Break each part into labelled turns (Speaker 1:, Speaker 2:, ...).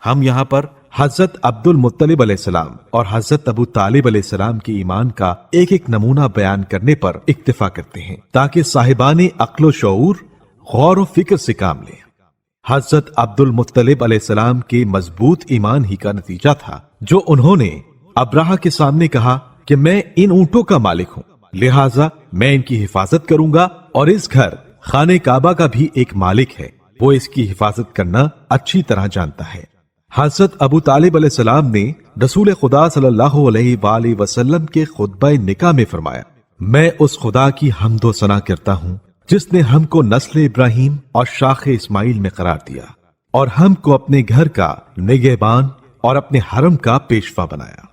Speaker 1: ہم یہاں پر حضرت عبد المطلب علیہ السلام اور حضرت ابو طالب علیہ السلام کے ایمان کا ایک ایک نمونہ بیان کرنے پر اکتفا کرتے ہیں تاکہ صاحبان عقل و شعور غور و فکر سے کام لیں۔ حضرت عبد المطلب علیہ السلام کے مضبوط ایمان ہی کا نتیجہ تھا جو انہوں نے ابراہہ کے سامنے کہا کہ میں ان اونٹوں کا مالک ہوں، لہٰذا میں ان کی حفاظت کروں گا، اور اس گھر خانہ کعبہ کا بھی ایک مالک ہے، وہ اس کی حفاظت کرنا اچھی طرح جانتا ہے۔ حضرت ابو طالب علیہ السلام نے رسول خدا صلی اللہ علیہ وآلہ وسلم کے خطبہ نکاح میں فرمایا، میں اس خدا کی حمد و ثنا کرتا ہوں جس نے ہم کو نسل ابراہیم اور شاخ اسماعیل میں قرار دیا اور ہم کو اپنے گھر کا نگہبان اور اپنے حرم کا پیشوا بنایا۔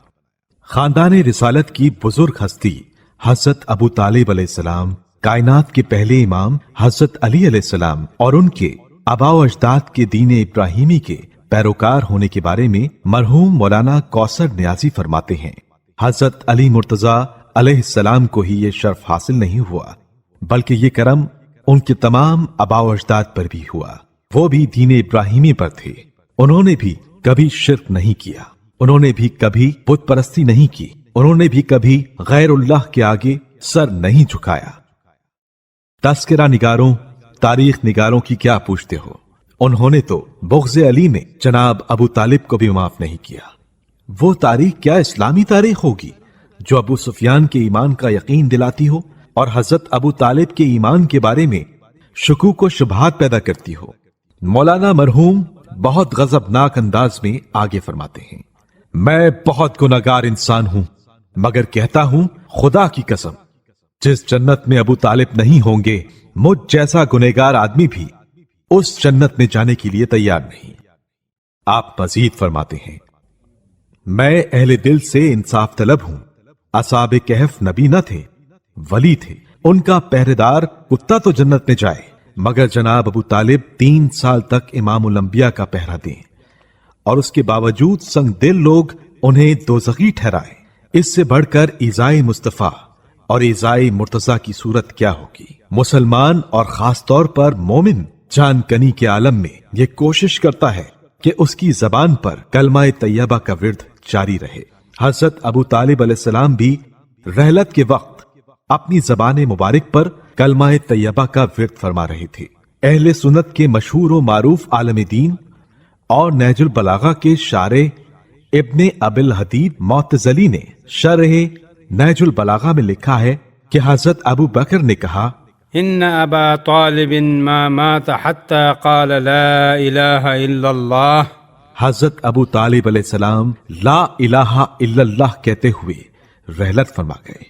Speaker 1: خاندان رسالت کی بزرگ ہستی حضرت ابو طالب علیہ السلام، کائنات کے پہلے امام حضرت علی علیہ السلام اور ان کے آباء و اجداد کے دین ابراہیمی کے پیروکار ہونے کے بارے میں مرحوم مولانا کوثر نیازی فرماتے ہیں، حضرت علی مرتضیٰ علیہ السلام کو ہی یہ شرف حاصل نہیں ہوا بلکہ یہ کرم ان کے تمام آباء و اجداد پر بھی ہوا۔ وہ بھی دین ابراہیمی پر تھے، انہوں نے بھی کبھی شرک نہیں کیا، انہوں نے بھی کبھی بت پرستی نہیں کی، انہوں نے بھی کبھی غیر اللہ کے آگے سر نہیں جھکایا۔ تذکرہ نگاروں، تاریخ نگاروں کی کیا پوچھتے ہو، انہوں نے تو بغض علی میں جناب ابو طالب کو بھی معاف نہیں کیا۔ وہ تاریخ کیا اسلامی تاریخ ہوگی جو ابو سفیان کے ایمان کا یقین دلاتی ہو اور حضرت ابو طالب کے ایمان کے بارے میں شکوک و شبہات پیدا کرتی ہو۔ مولانا مرحوم بہت غضبناک انداز میں آگے فرماتے ہیں، میں بہت گناہگار انسان ہوں، مگر کہتا ہوں خدا کی قسم جس جنت میں ابو طالب نہیں ہوں گے، مجھ جیسا گنہگار آدمی بھی اس جنت میں جانے کے لیے تیار نہیں۔ آپ مزید فرماتے ہیں، میں اہل دل سے انصاف طلب ہوں، اصحاب کہف نبی نہ تھے، ولی تھے، ان کا پہرے دار کتا تو جنت میں جائے مگر جناب ابو طالب 3 سال تک امام الانبیاء کا پہرا دیں، اور اس کے باوجود سنگ دل لوگ انہیں دوزخی ٹھہرائیں۔ اس سے بڑھ کر ایذائے مصطفیٰ اور ایذائے مرتضیٰ کی صورت کیا ہوگی؟ مسلمان اور خاص طور پر مومن جان کنی کے عالم میں یہ کوشش کرتا ہے کہ اس کی زبان پر کلمہ طیبہ کا ورد جاری رہے۔ حضرت ابو طالب علیہ السلام بھی رحلت کے وقت اپنی زبان مبارک پر کلمہ طیبہ کا ورد فرما رہے تھے۔ اہل سنت کے مشہور و معروف عالم دین اور نہج البلاغہ کے شارح ابن ابی الحدید معتزلی نے شرح نہج البلاغہ میں لکھا ہے کہ حضرت ابو بکر نے کہا،
Speaker 2: ان ابا طالب ما مات حتى قال لا الہ الا اللہ۔
Speaker 1: حضرت ابو طالب علیہ السلام لا الہ الا اللہ کہتے ہوئے رحلت فرما گئے۔